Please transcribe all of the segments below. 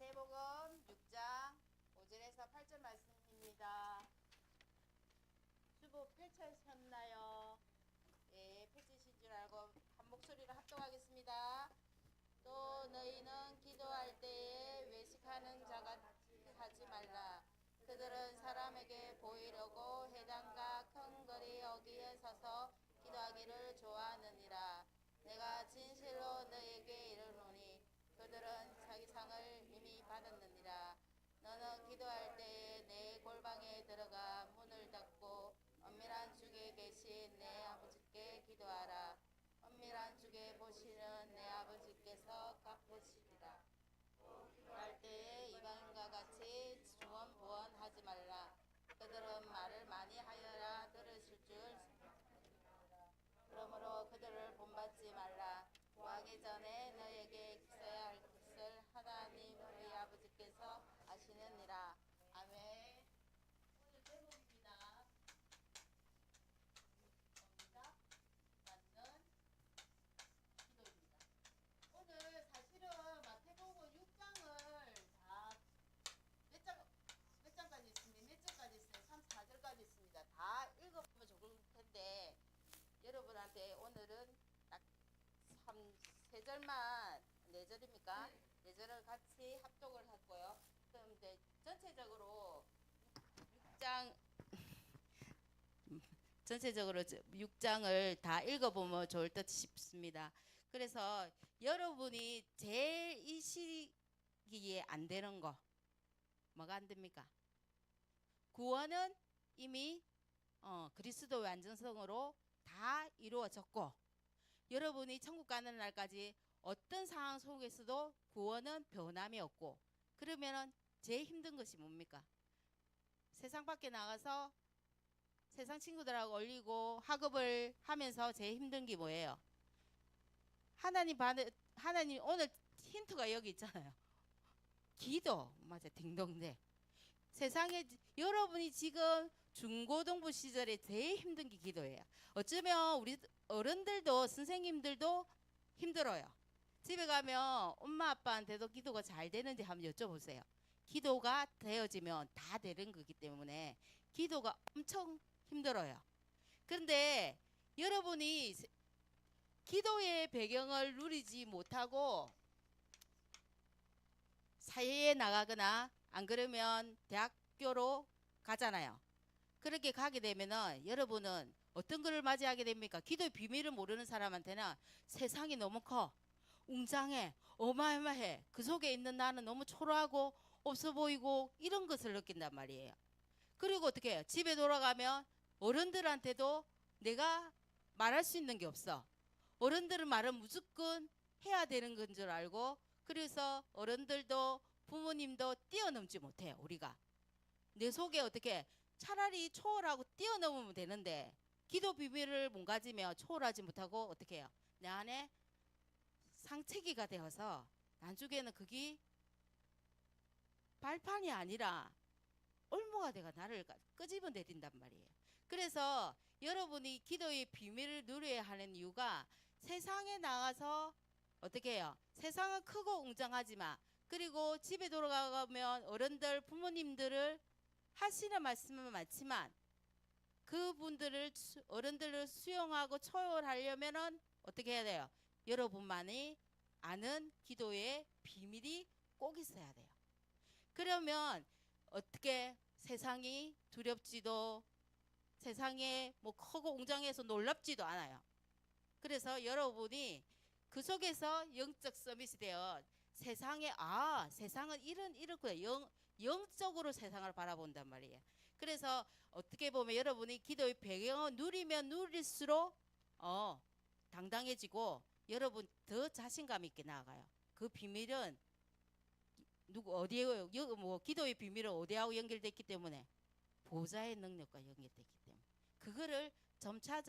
마태복음 6장 5절에서 8절 말씀입니다. 주보 펼쳐셨나요? 예, 펼치신 줄 알고 한 목소리로 합동하겠습니다. 또 너희는 기도할 때에 외식하는 자가 하지 말라. 그들은 사람에게 보이려고 회당과 큰 거리 어귀에 서서 기도하기를 좋아하느니라. 내가 진실로 너희에게 이르노니 그들은 자기 상을 이미 받았느니라. 너는 기도할 때에 내 골방에 들어가 문을 닫고 엄밀한 중에 계신 내 아버지께 기도하라. 엄밀한 중에 보시는 내 아버지께서 갚으시리라. 기도할 때에 이방인과 같이 주원부원하지 말라. 그들은 말을 많이 하여야 들으실 줄 그러므로 그들을 본받지 말라. 구하기 전에 너에게 있어야 할 것을 하나님 우리 아버지께서 아시느니라. 아멘. 오늘 제목입니다. 맞는 기도입니다. 오늘 사실은 마태복음 6장을 다 몇 장까지 있습니다. 몇 절까지 있어요? 34절까지 있습니다. 다 읽어보면 좋을 텐데 여러분한테 오늘은 딱 3절만 4절입니까? 4절을 같이 합독을 했고요. 그럼 이제 전체적으로 6장을 다 읽어보면 좋을 듯 싶습니다. 그래서 여러분이 제일 이 시기에 안 되는 거 뭐가 안 됩니까? 구원은 이미 그리스도의 완전성으로 다 이루어졌고 여러분이 천국 가는 날까지 어떤 상황 속에서도 구원은 변함이 없고 그러면은 제일 힘든 것이 뭡니까? 세상 밖에 나가서 세상 친구들하고 어울리고 학업을 하면서 제일 힘든 게 뭐예요? 하나님 오늘 힌트가 여기 있잖아요. 기도 맞아 딩동대. 세상에 여러분이 지금 중고등부 시절에 제일 힘든 게 기도예요. 어쩌면 우리 어른들도 선생님들도 힘들어요. 집에 가면 엄마 아빠한테도 기도가 잘 되는지 한번 여쭤보세요. 기도가 되어지면 다 되는 거기 때문에 기도가 엄청 힘들어요. 그런데 여러분이 기도의 배경을 누리지 못하고 사회에 나가거나 안 그러면 대학교로 가잖아요. 그렇게 가게 되면은 여러분은 어떤 것을 맞이하게 됩니까? 기도의 비밀을 모르는 사람한테는 세상이 너무 커. 웅장해. 어마어마해. 그 속에 있는 나는 너무 초라하고 없어 보이고 이런 것을 느낀단 말이에요. 그리고 어떻게 해요? 집에 돌아가면 어른들한테도 내가 말할 수 있는 게 없어. 어른들은 말은 무조건 해야 되는 건 줄 알고 그래서 어른들도 부모님도 뛰어넘지 못해요. 우리가. 내 속에 어떻게 차라리 초월하고 뛰어넘으면 되는데 기도 비밀을 못 가지며 초월하지 못하고 어떻게 해요? 내 안에 상체기가 되어서 나중에는 그게 발판이 아니라 올무가 돼가 나를 끄집어내린단 말이에요. 그래서 여러분이 기도의 비밀을 누려야 하는 이유가 세상에 나가서 어떻게 해요? 세상은 크고 웅장하지만 그리고 집에 돌아가면 어른들 부모님들을 하시는 말씀은 많지만 그분들을 어른들을 수용하고 초월하려면은 어떻게 해야 돼요? 여러분만이 아는 기도의 비밀이 꼭 있어야 돼요. 그러면 어떻게 세상이 두렵지도 세상에 뭐 크고 웅장해서 놀랍지도 않아요. 그래서 여러분이 그 속에서 영적 서밋이 되어 세상에 세상은 이렇구나 영적으로 세상을 바라본단 말이에요. 그래서 어떻게 보면 여러분이 기도의 배경을 누리면 누릴수록 당당해지고 여러분 더 자신감 있게 나아가요. 그 비밀은 기도의 비밀은 어디하고 연결됐기 때문에 보좌의 능력과 연결됐기 때문에 그거를 점차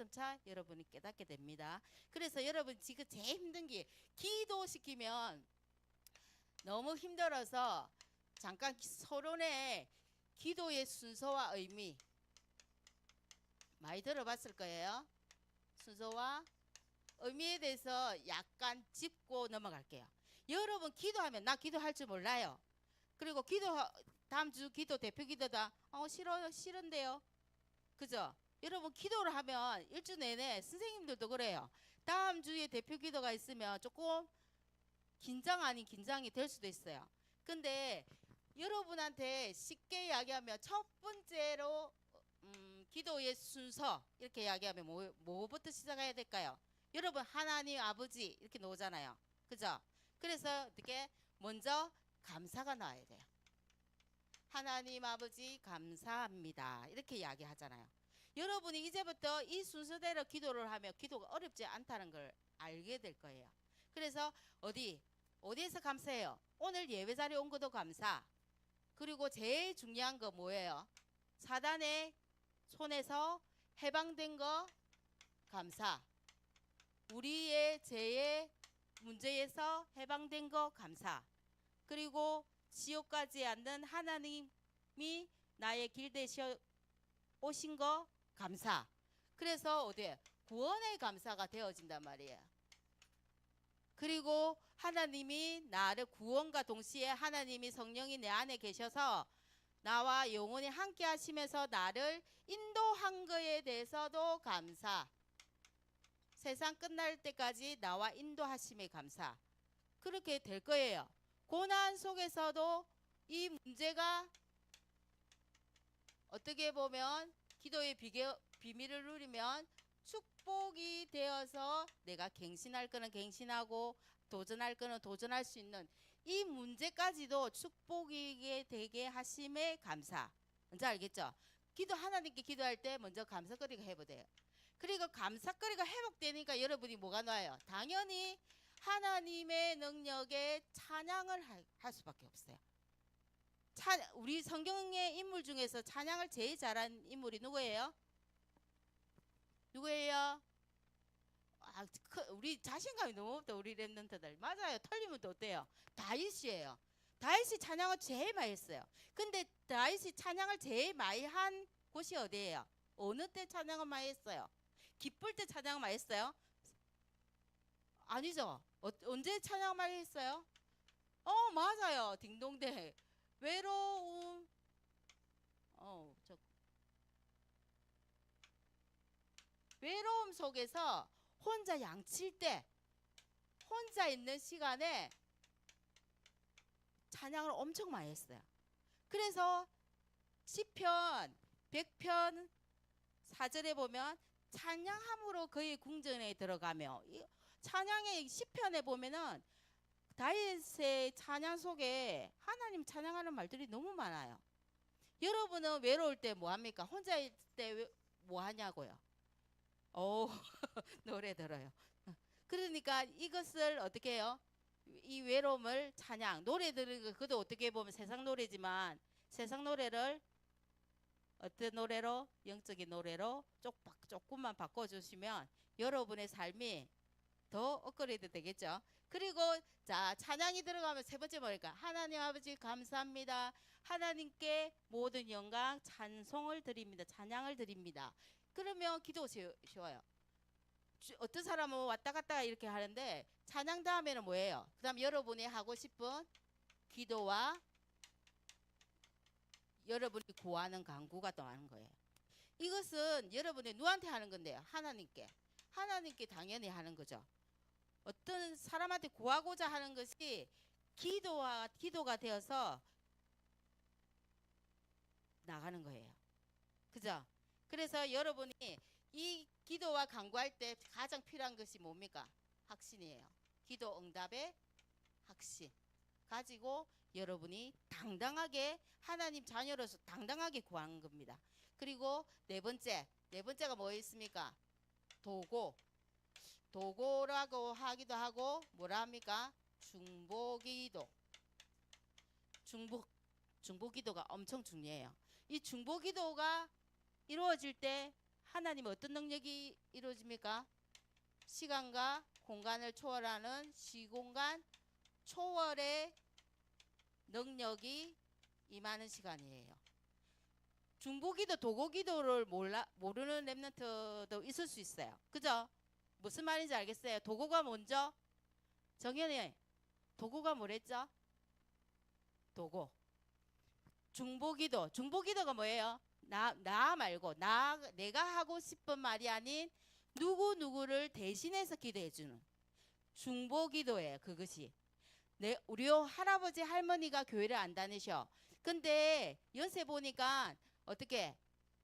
여러분이 깨닫게 됩니다. 그래서 여러분 지금 제일 힘든 게 기도시키면 너무 힘들어서 잠깐 서론에 기도의 순서와 의미 많이 들어봤을 거예요. 순서와 의미에 대해서 약간 짚고 넘어갈게요. 여러분 기도하면 나 기도할 줄 몰라요. 그리고 다음 주 기도 대표 기도다. 싫은데요. 그죠? 여러분 기도를 하면 일주 내내 선생님들도 그래요. 다음 주에 대표 기도가 있으면 조금 긴장 아닌 긴장이 될 수도 있어요. 근데 여러분한테 쉽게 이야기하면 첫 번째로 기도의 순서 이렇게 이야기하면 뭐부터 시작해야 될까요? 여러분 하나님 아버지 이렇게 나오잖아요. 그죠? 그래서 어떻게 먼저 감사가 나와야 돼요. 하나님 아버지 감사합니다. 이렇게 이야기하잖아요. 여러분이 이제부터 이 순서대로 기도를 하면 기도가 어렵지 않다는 걸 알게 될 거예요. 그래서 어디에서 감사해요? 오늘 예배 자리에 온 것도 감사. 그리고 제일 중요한 거 뭐예요? 사단의 손에서 해방된 거 감사. 우리의 죄의 문제에서 해방된 거 감사. 그리고 지옥 가지 않는 하나님이 나의 길 되셔 오신 거 감사. 그래서 구원의 감사가 되어진단 말이에요. 그리고 하나님이 나를 구원과 동시에 하나님이 성령이 내 안에 계셔서 나와 영원히 함께 하시면서 나를 인도한 거에 대해서도 감사. 세상 끝날 때까지 나와 인도하심에 감사. 그렇게 될 거예요. 고난 속에서도 이 문제가 어떻게 보면 기도의 비밀을 누리면 축복이 되어서 내가 갱신할 거는 갱신하고 도전할 거는 도전할 수 있는 이 문제까지도 축복이 되게 하심에 감사. 먼저 알겠죠? 하나님께 기도할 때 먼저 감사거리가 회복돼요. 그리고 감사거리가 회복되니까 여러분이 뭐가 나와요? 당연히 하나님의 능력에 찬양을 할 수밖에 없어요. 우리 성경의 인물 중에서 찬양을 제일 잘한 인물이 누구예요? 누구예요? 우리 자신감이 너무 없다. 우리 랩런트들. 맞아요. 틀리면 또 어때요? 다윗이에요. 다윗이 찬양을 제일 많이 했어요. 근데 다윗이 찬양을 제일 많이 한 곳이 어디예요? 어느 때 찬양을 많이 했어요? 기쁠 때 찬양을 많이 했어요? 아니죠. 언제 찬양을 많이 했어요? 맞아요. 딩동댕. 외로움. 외로움 속에서 혼자 양칠 때, 혼자 있는 시간에 찬양을 엄청 많이 했어요. 그래서 시편 100편 4절에 보면 찬양함으로 그의 궁전에 들어가며, 찬양의 시편에 보면은 다윗의 찬양 속에 하나님 찬양하는 말들이 너무 많아요. 여러분은 외로울 때 뭐 합니까? 혼자 있을 때 뭐 하냐고요? 노래 들어요. 그러니까 이것을 어떻게 해요? 이 외로움을 찬양, 노래 들으는 거, 그것도 어떻게 보면 세상 노래지만 세상 노래를 어떤 노래로? 영적인 노래로 조금만 바꿔주시면 여러분의 삶이 더 업그레이드 되겠죠. 그리고 자, 찬양이 들어가면 세 번째 뭐일까? 하나님 아버지 감사합니다. 하나님께 모든 영광 찬송을 드립니다. 찬양을 드립니다. 그러면 기도 쉬워요. 어떤 사람은 왔다 갔다 이렇게 하는데 찬양 다음에는 뭐예요? 그 다음 여러분이 하고 싶은 기도와 여러분이 구하는 간구가 또 하는 거예요. 이것은 여러분이 누구한테 하는 건데요? 하나님께 당연히 하는 거죠. 어떤 사람한테 구하고자 하는 것이 기도가 되어서 나가는 거예요. 그죠? 그래서 여러분이 이 기도와 간구할 때 가장 필요한 것이 뭡니까? 확신이에요. 기도 응답의 확신 가지고 여러분이 당당하게 하나님 자녀로서 당당하게 구하는 겁니다. 그리고 네 번째가 뭐 있습니까? 도고라고 하기도 하고 뭐라 합니까? 중보기도. 중보기도가 엄청 중요해요. 이 중보기도가 이루어질 때 하나님 어떤 능력이 이루어집니까? 시간과 공간을 초월하는 시공간 초월의 능력이 임하는 시간이에요. 중보기도 도고기도를 모르는 랩런트도 있을 수 있어요. 그죠? 무슨 말인지 알겠어요? 도고가 먼저 정현이 도고가 뭐랬죠? 도고 중보기도. 중보기도가 뭐예요? 나 말고 내가 하고 싶은 말이 아닌 누구를 대신해서 기도해 주는 중보기도예요. 그것이. 우리 할아버지 할머니가 교회를 안 다니셔. 근데 연세 보니까 어떻게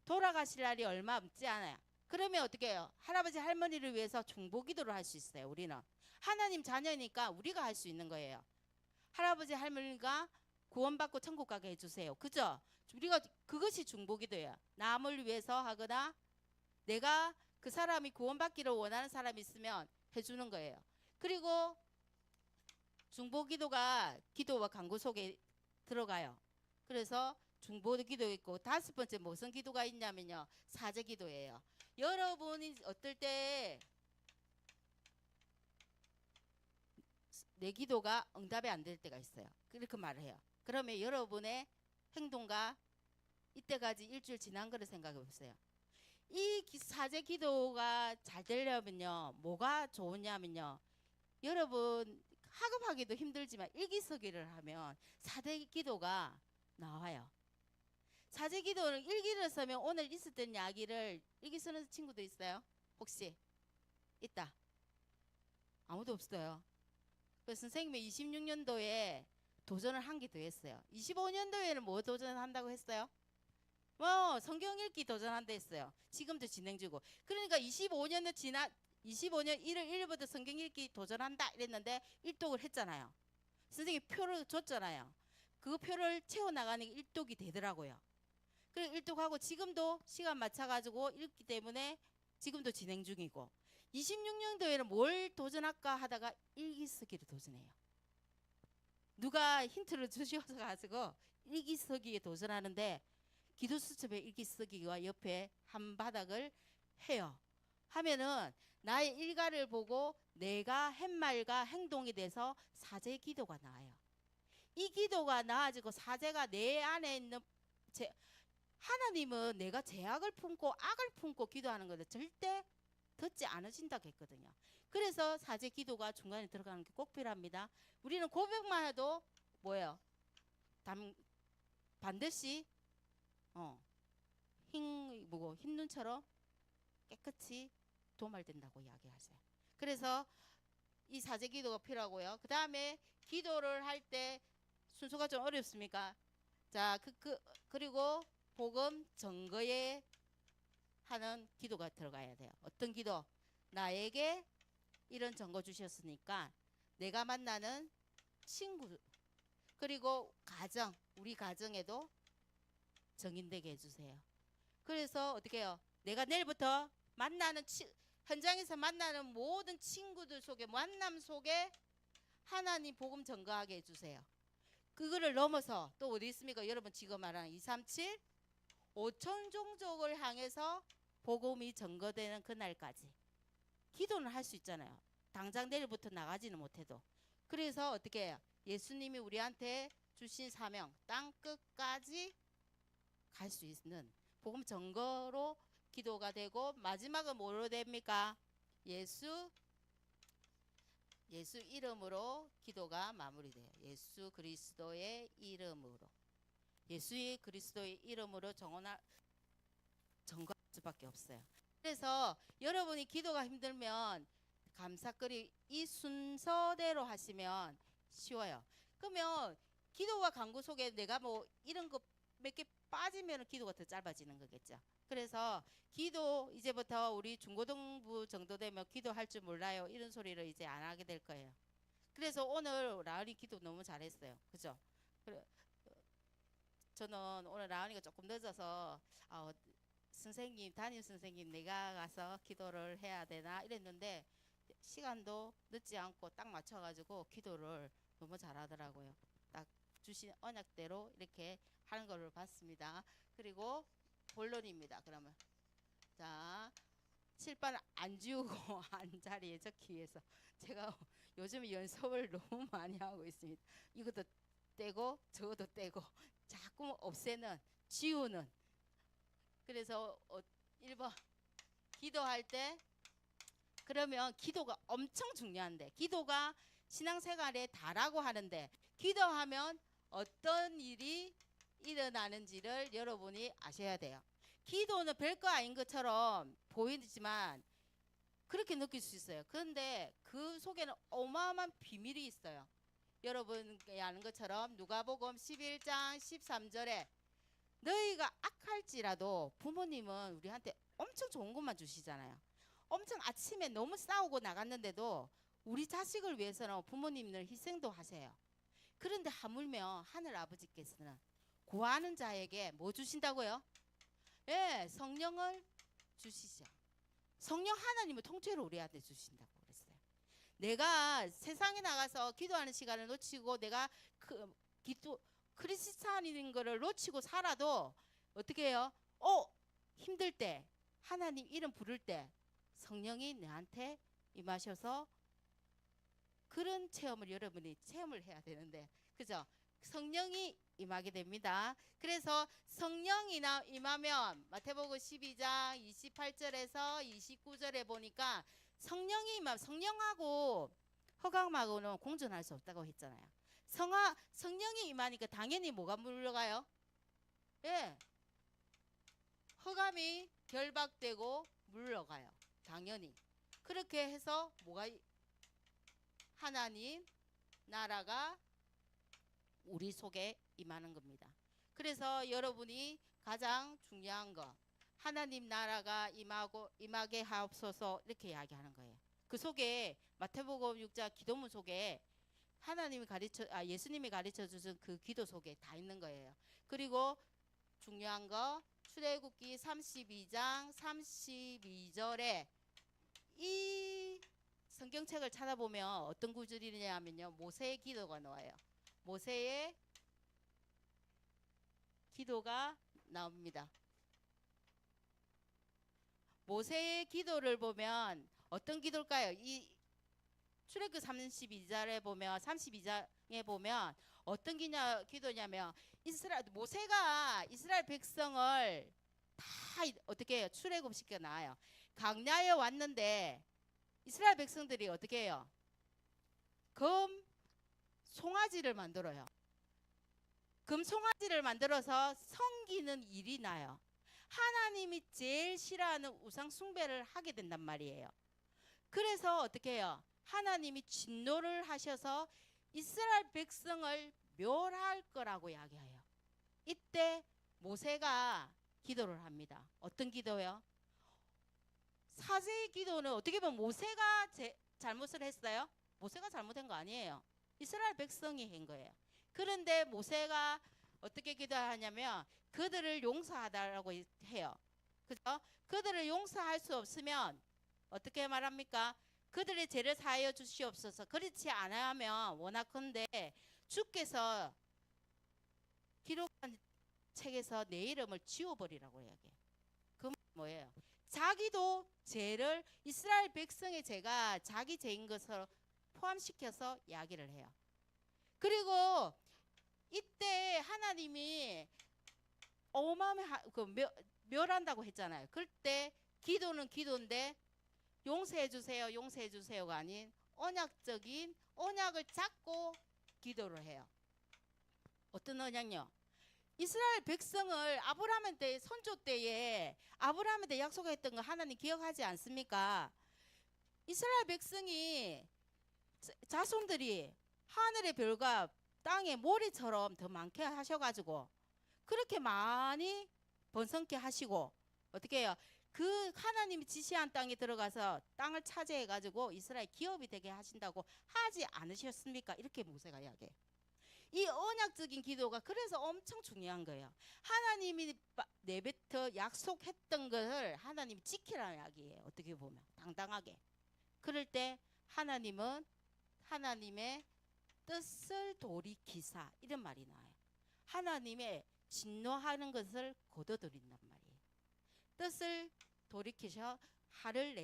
돌아가실 날이 얼마 없지 않아요. 그러면 어떻게 해요? 할아버지 할머니를 위해서 중보기도를 할 수 있어요. 우리는 하나님 자녀니까 우리가 할 수 있는 거예요. 할아버지 할머니가 구원받고 천국 가게 해주세요. 그죠? 우리가 그것이 중보기도예요. 남을 위해서 하거나 내가 그 사람이 구원받기를 원하는 사람이 있으면 해주는 거예요. 그리고 중보기도가 기도와 간구 속에 들어가요. 그래서 중보기도 있고 다섯 번째 무슨 기도가 있냐면요. 사제기도예요. 여러분이 어떨 때 내 기도가 응답이 안 될 때가 있어요. 그렇게 말을 해요. 그러면 여러분의 행동과 이때까지 일주일 지난 거를 생각해 보세요. 이 사제 기도가 잘 되려면요. 뭐가 좋으냐면요. 여러분 학업하기도 힘들지만 일기쓰기를 하면 사제 기도가 나와요. 사제 기도는 일기를 쓰면 오늘 있었던 이야기를 일기 쓰는 친구도 있어요? 혹시? 있다. 아무도 없어요. 그래서 선생님이 26년도에 도전을 한 게 더 했어요. 25년도에는 뭐 도전한다고 했어요? 뭐 성경 읽기 도전한다 했어요. 지금도 진행 중이고. 그러니까 25년 1월 1일부터 성경 읽기 도전한다 이랬는데 일독을 했잖아요. 선생님이 표를 줬잖아요. 그 표를 채워나가는 게 일독이 되더라고요. 그래서 일독하고 지금도 시간 맞춰가지고 읽기 때문에 지금도 진행 중이고 26년도에는 뭘 도전할까 하다가 일기 쓰기를 도전해요. 누가 힌트를 주셔서 가지고 일기 쓰기에 도전하는데 기도수첩에 일기 쓰기와 옆에 한 바닥을 해요. 하면은 나의 일가를 보고 내가 한 말과 행동이 돼서 사제 기도가 나와요. 이 기도가 나아지고 사제가 내 안에 있는 하나님은 내가 죄악을 품고 악을 품고 기도하는 것을 절대 듣지 않으신다고 했거든요. 그래서 사제 기도가 중간에 들어가는 게 꼭 필요합니다. 우리는 고백만 해도 뭐예요? 반드시 흰 눈처럼 깨끗이 도말된다고 이야기하세요. 그래서 이 사제 기도가 필요하고요. 그 다음에 기도를 할 때 순서가 좀 어렵습니까? 자, 그리고 복음 증거에 하는 기도가 들어가야 돼요. 어떤 기도? 나에게 이런 증거 주셨으니까 내가 만나는 친구 그리고 가정, 우리 가정에도 정인되게 해주세요. 그래서 어떻게 해요? 내가 내일부터 현장에서 만나는 모든 친구들 속에 만남 속에 하나님 복음 증거하게 해주세요. 그거를 넘어서 또 어디 있습니까? 여러분 지금 말하는 237 5천 종족을 향해서 복음이 증거되는 그날까지 기도는 할 수 있잖아요. 당장 내일부터 나가지는 못해도. 그래서 어떻게 해요? 예수님이 우리한테 주신 사명 땅 끝까지 갈 수 있는 복음 증거로 기도가 되고 마지막은 뭐로 됩니까? 예수 이름으로 기도가 마무리돼요. 예수 그리스도의 이름으로. 예수의 그리스도의 이름으로 정언할 수밖에 없어요. 그래서 여러분이 기도가 힘들면 감사거리 이 순서대로 하시면 쉬워요. 그러면 기도와 간구 속에 내가 뭐 이런 거 몇 개 빠지면 기도가 더 짧아지는 거겠죠. 그래서 기도 이제부터 우리 중고등부 정도 되면 기도할 줄 몰라요. 이런 소리를 이제 안 하게 될 거예요. 그래서 오늘 라은이 기도 너무 잘했어요. 그죠? 저는 오늘 라은이가 조금 늦어서 선생님 담임 선생님 내가 가서 기도를 해야 되나 이랬는데 시간도 늦지 않고 딱 맞춰가지고 기도를 너무 잘하더라고요. 딱 주신 언약대로 이렇게 하는 걸 봤습니다. 그리고 본론입니다. 그러면 자 칠판 안 지우고 한 자리에 적기 위해서 제가 요즘 연습을 너무 많이 하고 있습니다. 이것도 떼고 저것도 떼고 자꾸 없애는 지우는. 그래서 1번 기도할 때 그러면 기도가 엄청 중요한데 기도가 신앙생활에 다라고 하는데 기도하면 어떤 일이 일어나는지를 여러분이 아셔야 돼요. 기도는 별거 아닌 것처럼 보이지만 그렇게 느낄 수 있어요. 그런데 그 속에는 어마어마한 비밀이 있어요. 여러분이 아는 것처럼 누가복음 11장 13절에 너희가 악할지라도 부모님은 우리한테 엄청 좋은 것만 주시잖아요. 엄청 아침에 너무 싸우고 나갔는데도 우리 자식을 위해서는 부모님들 희생도 하세요. 그런데 하물며 하늘 아버지께서는 구하는 자에게 뭐 주신다고요? 예, 성령을 주시죠. 성령 하나님을 통째로 우리한테 주신다고 그랬어요. 내가 세상에 나가서 기도하는 시간을 놓치고 내가 크리스찬인 거를 놓치고 살아도 어떻게 해요? 힘들 때 하나님 이름 부를 때 성령이 내한테 임하셔서 그런 체험을 여러분이 체험을 해야 되는데, 그죠? 성령이 임하게 됩니다. 그래서 성령이 임하면 마태복음 12장 28절에서 29절에 보니까 성령이 임하면 성령하고 허감하고는 공존할 수 없다고 했잖아요. 성령이 임하니까 당연히 뭐가 물러가요? 예, 허감이 결박되고 물러가요. 당연히. 그렇게 해서 뭐가 하나님 나라가 우리 속에 임하는 겁니다. 그래서 여러분이 가장 중요한 거 하나님 나라가 임하게 하옵소서 이렇게 이야기하는 거예요. 그 속에 마태복음 6장 기도문 속에 예수님이 가르쳐 주신 그 기도 속에 다 있는 거예요. 그리고 중요한 거 출애굽기 32장 32절에 이 성경책을 찾아보면 어떤 구절이냐면요, 모세의 기도가 나와요. 모세의 기도가 나옵니다. 모세의 기도를 보면 어떤 기도일까요? 이 출애굽기 32절에 보면 32장에 보면 어떤 기도냐면 모세가 이스라엘 백성을 다 어떻게 해요? 출애굽시켜 나와요. 광야에 왔는데 이스라엘 백성들이 어떻게 해요? 금 송아지를 만들어요. 금 송아지를 만들어서 섬기는 일이 나요. 하나님이 제일 싫어하는 우상 숭배를 하게 된단 말이에요. 그래서 어떻게 해요? 하나님이 진노를 하셔서 이스라엘 백성을 멸할 거라고 이야기해요. 이때 모세가 기도를 합니다. 어떤 기도요? 사제의 기도는 어떻게 보면 모세가 잘못을 했어요? 모세가 잘못한 거 아니에요. 이스라엘 백성이 한 거예요. 그런데 모세가 어떻게 기도하냐면 그들을 용서하다라고 해요. 그죠? 그들을 용서할 수 없으면 어떻게 말합니까? 그들의 죄를 사하여 주시옵소서. 그렇지 않으면 원하건대 주께서 기록한 책에서 내 이름을 지워버리라고 이야기해요. 그 뭐예요? 자기도 죄를 이스라엘 백성의 죄가 자기 죄인 것으로 포함시켜서 이야기를 해요. 그리고 이때 하나님이 멸한다고 했잖아요. 그때 기도는 기도인데 용서해 주세요, 용서해 주세요가 아닌 언약적인 언약을 잡고 기도를 해요. 어떤 언약요? 이스라엘 백성을 아브라함한테 선조 때에 아브라함한테 약속했던 거 하나님 기억하지 않습니까? 이스라엘 백성이 자손들이 하늘의 별과 땅의 모래처럼 더 많게 하셔가지고 그렇게 많이 번성케 하시고 어떻게 해요? 그 하나님이 지시한 땅에 들어가서 땅을 차지해가지고 이스라엘 기업이 되게 하신다고 하지 않으셨습니까? 이렇게 모세가 이야기해요. 이 언약적인 기도가 그래서 엄청 중요한 거예요. 하나님이 내뱉어 약속했던 것을 하나님이 지키라는 이야기예요. 어떻게 보면 당당하게. 그럴 때 하나님은 하나님의 뜻을 돌이키사 이런 말이 나와요. 하나님의 진노하는 것을 거둬들인단 말이에요. 뜻을 돌이키셔 하를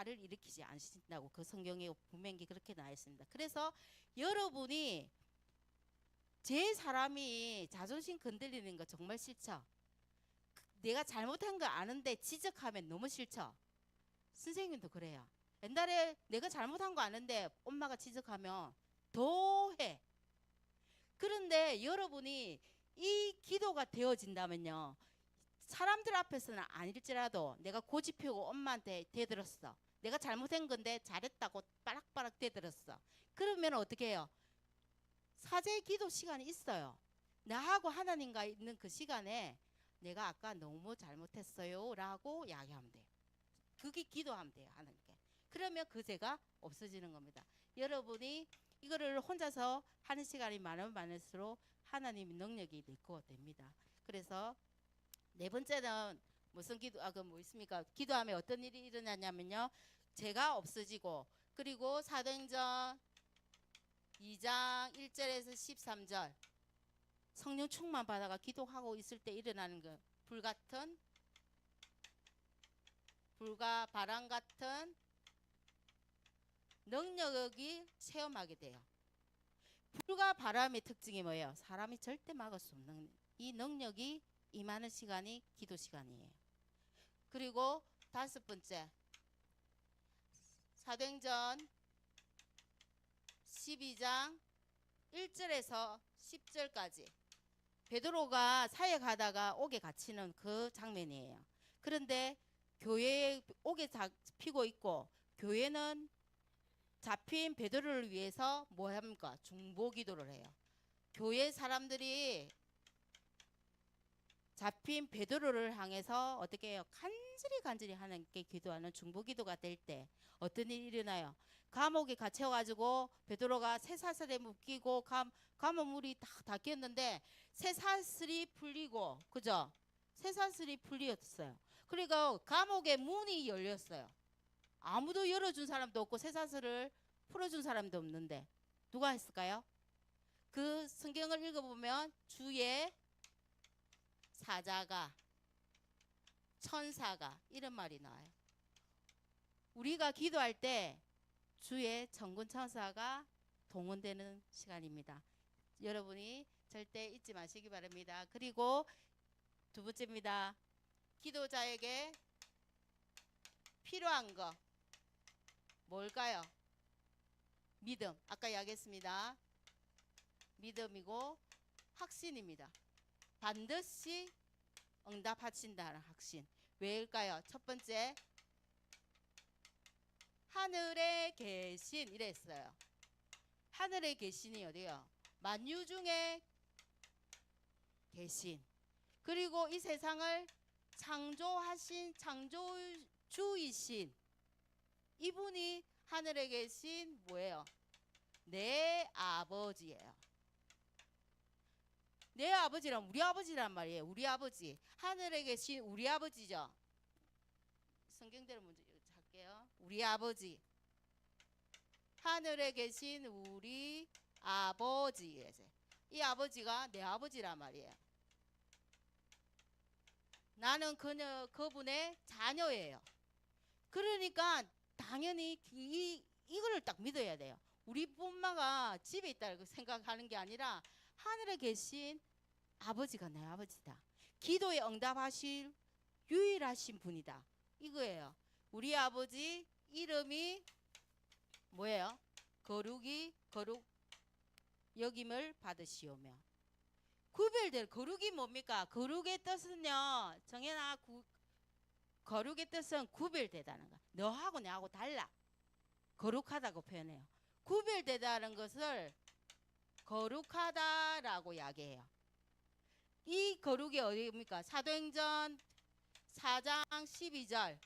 일으키지 않으신다고 그 성경에 분명히 그렇게 나와 있습니다. 그래서 여러분이 제 사람이 자존심 건드리는 거 정말 싫죠? 내가 잘못한 거 아는데 지적하면 너무 싫죠? 선생님도 그래요. 옛날에 내가 잘못한 거 아는데 엄마가 지적하면 더 해. 그런데 여러분이 이 기도가 되어진다면요. 사람들 앞에서는 아닐지라도 내가 고집 피우고 엄마한테 대들었어. 내가 잘못한 건데 잘했다고 빠락빠락 대들었어. 그러면 어떻게 해요? 사제 기도 시간이 있어요. 나하고 하나님과 있는 그 시간에 내가 아까 너무 잘못했어요 라고 이야기하면 돼요. 그게 기도하면 돼요. 하나님께. 그러면 그 죄가 없어지는 겁니다. 여러분이 이거를 혼자서 하는 시간이 많으면 많을수록 하나님의 능력이 늘고 됩니다. 그래서 네 번째는 무슨 기도, 그 뭐 있습니까? 기도하면 어떤 일이 일어나냐면요. 죄가 없어지고, 그리고 사도행전 2장 1절에서 13절 성령 충만 받아가 기도하고 있을 때 일어나는 거 불과 바람 같은 능력이 체험하게 돼요. 불과 바람의 특징이 뭐예요? 사람이 절대 막을 수 없는 이 능력이 임하는 시간이 기도 시간이에요. 그리고 다섯 번째, 사도행전 12장 1절에서 10절까지 베드로가 사역 하다가 옥에 갇히는 그 장면이에요. 그런데 교회에 옥에 잡히고 있고, 교회는 잡힌 베드로를 위해서 뭐 합니까? 중보 기도를 해요. 교회 사람들이 잡힌 베드로를 향해서 어떻게 해요? 간절히 하나님께 기도하는 중보 기도가 될 때 어떤 일이 일어나요? 감옥에 갇혀가지고 베드로가 쇠사슬에 묶이고 감옥물이 다 닫혔는데 쇠사슬이 풀리고, 그죠? 쇠사슬이 풀렸어요. 그러니까 감옥의 문이 열렸어요. 아무도 열어준 사람도 없고 쇠사슬을 풀어준 사람도 없는데 누가 했을까요? 그 성경을 읽어보면 주의 사자가, 천사가 이런 말이 나와요. 우리가 기도할 때 주의 천군 천사가 동원되는 시간입니다. 여러분이 절대 잊지 마시기 바랍니다. 그리고 두 번째입니다. 기도자에게 필요한 거 뭘까요? 믿음. 아까 이야기했습니다. 믿음이고 확신입니다. 반드시 응답하신다는 확신. 왜일까요? 첫 번째, 하늘에 계신 이랬어요. 하늘에 계신이 어디요? 만유 중에 계신. 그리고 이 세상을 창조하신 창조주이신 이분이 하늘에 계신 뭐예요? 내 아버지예요. 내 아버지란 우리 아버지란 말이에요. 우리 아버지. 하늘에 계신 우리 아버지죠. 성경대로 먼저 할게요. 우리 아버지. 하늘에 계신 우리 아버지. 이 아버지가 내 아버지란 말이에요. 나는 그분의 자녀예요. 그러니까 당연히 이거를 딱 믿어야 돼요. 우리 엄마가 집에 있다고 생각하는 게 아니라 하늘에 계신 아버지가 내 아버지다. 기도에 응답하실 유일하신 분이다. 이거예요. 우리 아버지 이름이 뭐예요? 거룩 여김을 받으시오며. 거룩이 뭡니까? 거룩의 뜻은요. 정연아, 거룩의 뜻은 구별되다는 거. 너하고 내하고 달라. 거룩하다고 표현해요. 구별되다는 것을 거룩하다라고 이야기해요. 이 거룩이 어디입니까? 사도행전 4장 12절.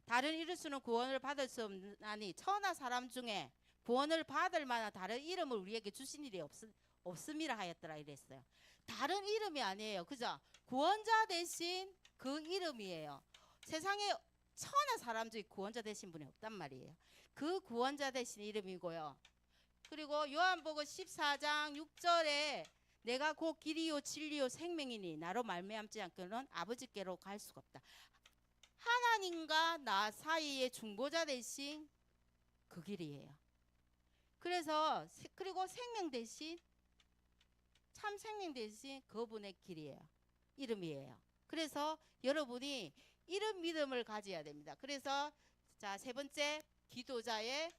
다른 이름으로는 구원을 받을 수 없나니 천하 사람 중에 구원을 받을 만한 다른 이름을 우리에게 주신 일이 없음이라 하였더라 이랬어요. 다른 이름이 아니에요. 그죠? 구원자 대신 그 이름이에요. 세상에 천하 사람 중에 구원자 되신 분이 없단 말이에요. 그 구원자 되신 이름이고요. 그리고 요한복음 14장 6절에 내가 곧 길이요 진리요 생명이니 나로 말미암지 않고는 아버지께로 갈 수가 없다. 하나님과 나 사이의 중보자 대신 그 길이에요. 그리고 생명 대신 참 생명 대신 그분의 길이에요. 이름이에요. 그래서 여러분이 이런 믿음을 가져야 됩니다. 그래서 자, 세 번째 기도자의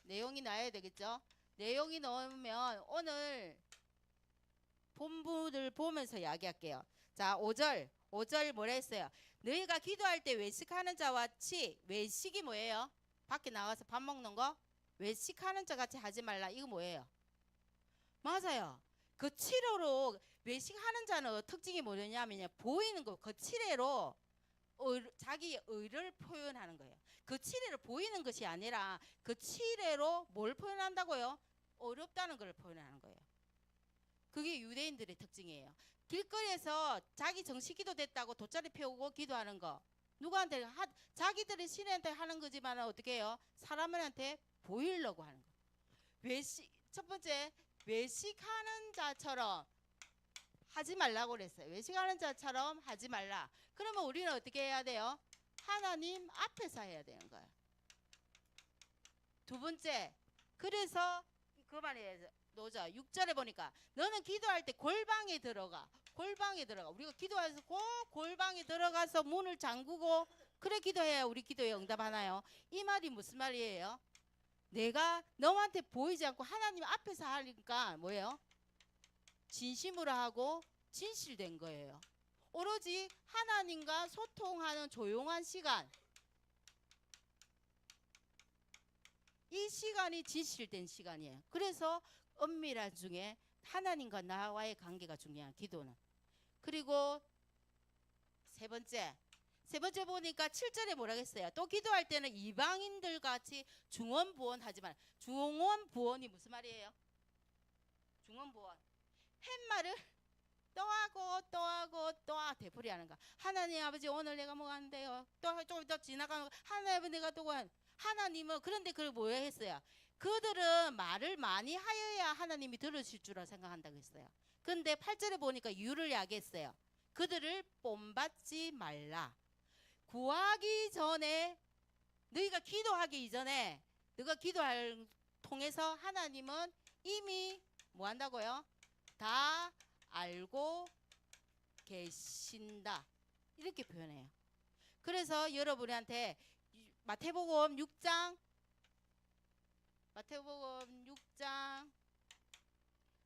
내용이 나야 되겠죠. 내용이 나오면 오늘 본문을 보면서 이야기할게요. 자, 5절 뭐라 했어요? 너희가 기도할 때 외식하는 자와 같이, 외식이 뭐예요? 밖에 나가서 밥 먹는 거? 외식하는 자 같이 하지 말라. 이거 뭐예요? 맞아요. 거칠어로 외식하는 자는 특징이 뭐냐면요, 보이는 거 거칠애로 자기 의를 표현하는 거예요. 거칠애로 보이는 것이 아니라 거칠애로 뭘 표현한다고요? 어렵다는 걸 표현하는 거예요. 그게 유대인들의 특징이에요. 길거리에서 자기 정식기도 됐다고 돗자리 펴고 기도하는 거, 누구한테 자기들의 신한테 하는 거지만 어떻게 해요? 사람들한테 보이려고 하는 거. 첫 번째, 외식하는 자처럼 하지 말라고 그랬어요. 외식하는 자처럼 하지 말라. 그러면 우리는 어떻게 해야 돼요? 하나님 앞에서 해야 되는 거예요. 두 번째, 그래서 그 말이에요. 노죠. 6절에 보니까 너는 기도할 때 골방에 들어가. 우리가 기도해서 꼭 골방에 들어가서 문을 잠그고 그래 기도해야 우리 기도에 응답하나요? 이 말이 무슨 말이에요? 내가 너한테 보이지 않고 하나님 앞에서 하니까 뭐예요? 진심으로 하고 진실된 거예요. 오로지 하나님과 소통하는 조용한 시간, 이 시간이 진실된 시간이에요. 그래서 은밀한 중에 하나님과 나와의 관계가 중요한 기도는. 그리고 세 번째 보니까 7절에 뭐라 했어요? 또 기도할 때는 이방인들 같이 중언부언하지 말. 중언부언이 무슨 말이에요? 중언부언. 햇말을 또 하고 되풀이하는 거. 하나님 아버지 오늘 내가 뭐 하는데요? 또 좀 더 지나가는 거. 하나님 아버지 내가 또 하나님은 그런데 그걸 뭐 했어요? 그들은 말을 많이 하여야 하나님이 들으실 줄 생각한다고 했어요. 근데 8절에 보니까 이유를 이야기했어요. 그들을 본받지 말라. 구하기 전에, 너희가 기도하기 이전에, 너가 기도할 통해서 하나님은 이미 뭐 한다고요? 다 알고 계신다. 이렇게 표현해요. 그래서 여러분한테 마태복음 6장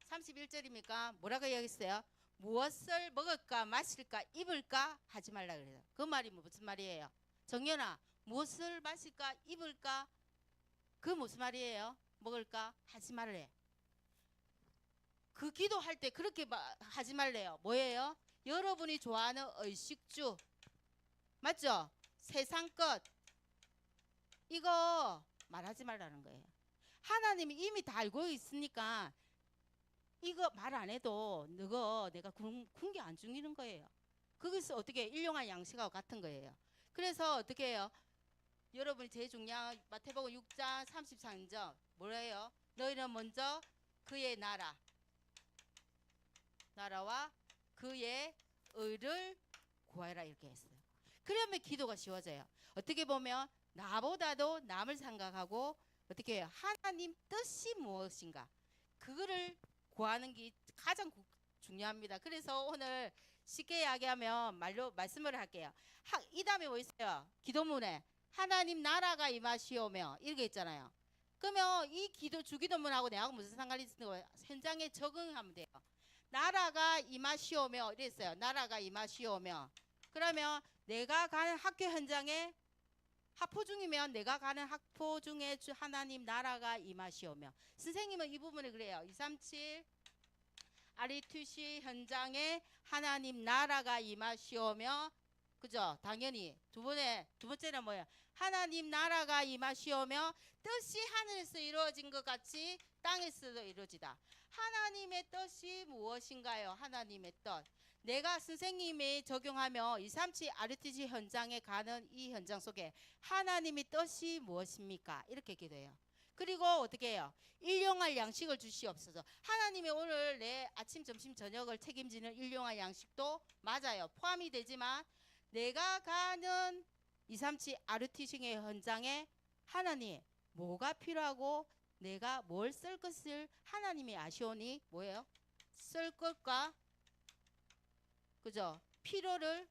31절입니까? 뭐라고 이야기했어요? 무엇을 먹을까 마실까 입을까 하지 말라 그래요. 그 말이 무슨 말이에요? 정연아, 무엇을 마실까 입을까? 그 무슨 말이에요? 먹을까 하지 말래. 그 기도할 때 그렇게 하지 말래요. 뭐예요? 여러분이 좋아하는 의식주, 맞죠? 세상 것, 이거 말하지 말라는 거예요. 하나님이 이미 다 알고 있으니까 이거 말 안 해도 내가 군게 안 죽이는 거예요. 그것은 어떻게 일용할 양식하고 같은 거예요. 그래서 어떻게 해요? 여러분이 제일 중요한 마태복음 6장 33절 뭐래요? 너희는 먼저 그의 나라와 그의 의를 구하라 이렇게 했어요. 그러면 기도가 쉬워져요. 어떻게 보면 나보다도 남을 생각하고 어떻게 해요? 하나님 뜻이 무엇인가 그거를 구하는 게 가장 중요합니다. 그래서 오늘 쉽게 이야기하면 말씀을 할게요. 이 다음에 뭐 있어요? 기도문에 하나님 나라가 임하시오며 이렇게 있잖아요. 그러면 이 주기도문하고 내하고 무슨 상관이 있는 거예요? 현장에 적응하면 돼요. 나라가 임하시오며 이랬어요. 나라가 임하시오며. 그러면 내가 가는 학교 현장에 학포 중이면 내가 가는 학포 중에 하나님 나라가 임하시오며. 선생님은 이 부분을 그래요. 237 RUTC 현장에 하나님 나라가 임하시오며. 그죠? 당연히 두 번째는 뭐예요? 하나님 나라가 임하시오며 뜻이 하늘에서 이루어진 것 같이 땅에서도 이루어지다. 하나님의 뜻이 무엇인가요? 하나님의 뜻. 내가 선생님이 적용하며 237 RUTC 현장에 가는 이 현장 속에 하나님의 뜻이 무엇입니까? 이렇게 기도해요. 그리고 어떻게 해요? 일용할 양식을 주시옵소서. 하나님이 오늘 내 아침, 점심, 저녁을 책임지는 일용할 양식도 맞아요. 포함이 되지만 내가 가는 237 RUTC의 현장에 하나님 뭐가 필요하고 내가 뭘 쓸 것을 하나님이 아시오니 뭐예요? 쓸 것과 그죠? 필요를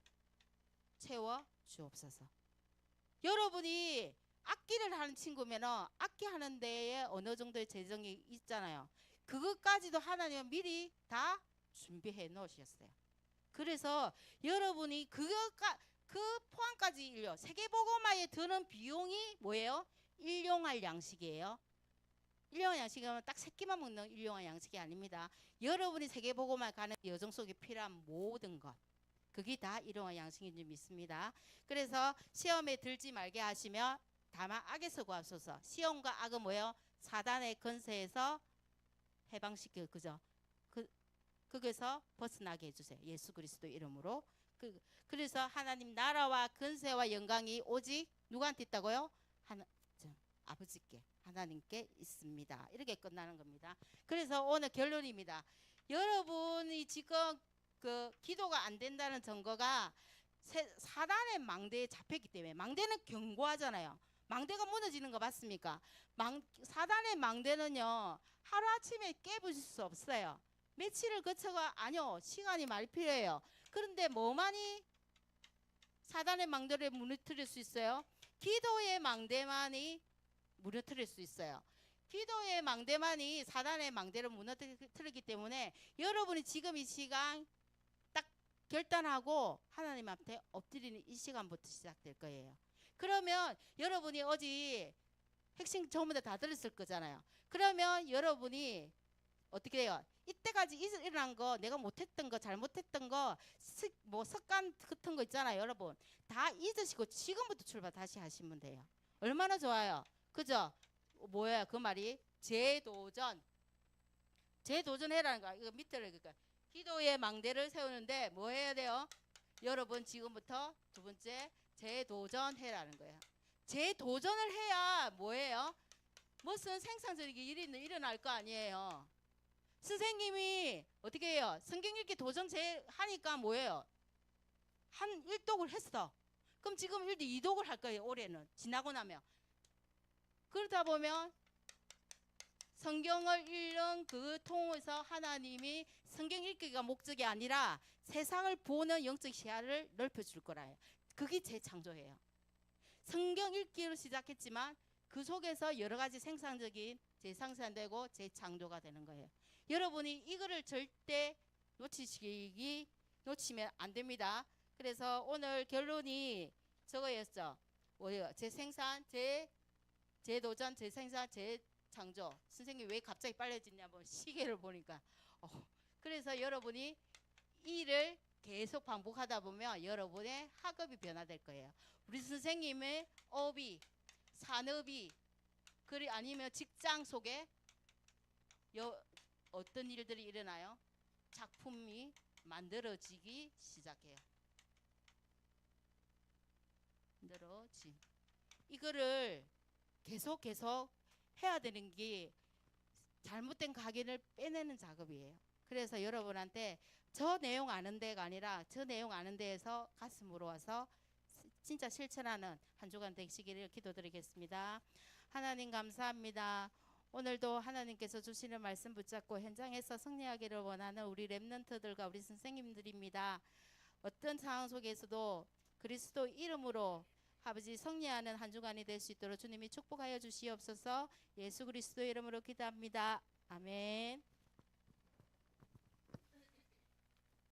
채워 주옵소서. 여러분이 악기를 하는 친구면은 악기 하는 데에 어느 정도의 재정이 있잖아요. 그것까지도 하나님은 미리 다 준비해 놓으셨어요. 그래서 여러분이 그 포함까지 세계복음화에 드는 비용이 뭐예요? 일용할 양식이에요. 일용할 양식이면 딱 세 끼만 먹는 일용할 양식이 아닙니다. 여러분이 세계복음화 가는 여정 속에 필요한 모든 것, 그게 다 일용할 양식인 줄 믿습니다. 그래서 시험에 들지 말게 하시며 다만 악에서 구하소서. 시험과 악은 뭐예요? 사단의 권세에서 해방시켜, 그죠? 거기서 벗어나게 해주세요. 예수 그리스도 이름으로. 그래서 하나님 나라와 권세와 영광이 오직 누구한테 있다고요? 아버지께, 하나님께 있습니다. 이렇게 끝나는 겁니다. 그래서 오늘 결론입니다. 여러분이 지금 그 기도가 안 된다는 증거가 사단의 망대에 잡혔기 때문에. 망대는 견고하잖아요. 망대가 무너지는 거 맞습니까? 사단의 망대는요, 하루아침에 깨부실 수 없어요. 며칠을 거쳐가 아니요, 시간이 많이 필요해요. 그런데 뭐만이 사단의 망대를 무너뜨릴 수 있어요? 기도의 망대만이 무너뜨릴 수 있어요. 기도의 망대만이 사단의 망대를 무너뜨리기 때문에 여러분이 지금 이 시간 딱 결단하고 하나님 앞에 엎드리는 이 시간부터 시작될 거예요. 그러면 여러분이 어제 핵심 전부 다 들었을 거잖아요. 그러면 여러분이 어떻게 돼요? 이때까지 일어난 거, 내가 못했던 거, 잘못했던 거, 뭐 습관 같은 거 있잖아요, 여러분. 다 잊으시고 지금부터 출발 다시 하시면 돼요. 얼마나 좋아요. 그죠? 뭐야 그 말이? 재도전. 재도전해라는 거야. 이거 밑에를 그러니까 기도의 망대를 세우는데 뭐 해야 돼요? 여러분 지금부터 두 번째 재도전해라는 거예요. 재도전을 해야 뭐예요? 무슨 생산적인 일이 일어날 거 아니에요. 선생님이 어떻게 해요? 성경 읽기 도전 하니까 뭐예요? 한 1독을 했어. 그럼 지금 1도 2독을 할 거예요. 올해는 지나고 나면. 그러다 보면 성경을 읽는 그 통해서 하나님이 성경 읽기가 목적이 아니라 세상을 보는 영적 시야를 넓혀줄 거라요. 그게 재창조예요. 성경 읽기로 시작했지만 그 속에서 여러 가지 생산적인 재생산되고 재창조가 되는 거예요. 여러분이 이거를 절대 놓치면 안 됩니다. 그래서 오늘 결론이 저거였죠. 뭐예요? 재생산, 재도전, 재생산, 재창조. 선생님 왜 갑자기 빨라지냐면 시계를 보니까. 그래서 여러분이 일을 계속 반복하다 보면 여러분의 학업이 변화될 거예요. 우리 선생님의 업이, 산업이, 그리 아니면 직장 속에 어떤 일들이 일어나요? 작품이 만들어지기 시작해요. 이거를 계속 해야 되는 게 잘못된 각인을 빼내는 작업이에요. 그래서 여러분한테 저 내용 아는 데가 아니라 저 내용 아는 데에서 가슴으로 와서 진짜 실천하는 한 주간 되시기를 기도드리겠습니다. 하나님 감사합니다. 오늘도 하나님께서 주시는 말씀 붙잡고 현장에서 승리하기를 원하는 우리 렘넌트들과 우리 선생님들입니다. 어떤 상황 속에서도 그리스도 이름으로 아버지 승리하는 한 주간이 될 수 있도록 주님이 축복하여 주시옵소서. 예수 그리스도 이름으로 기도합니다. 아멘.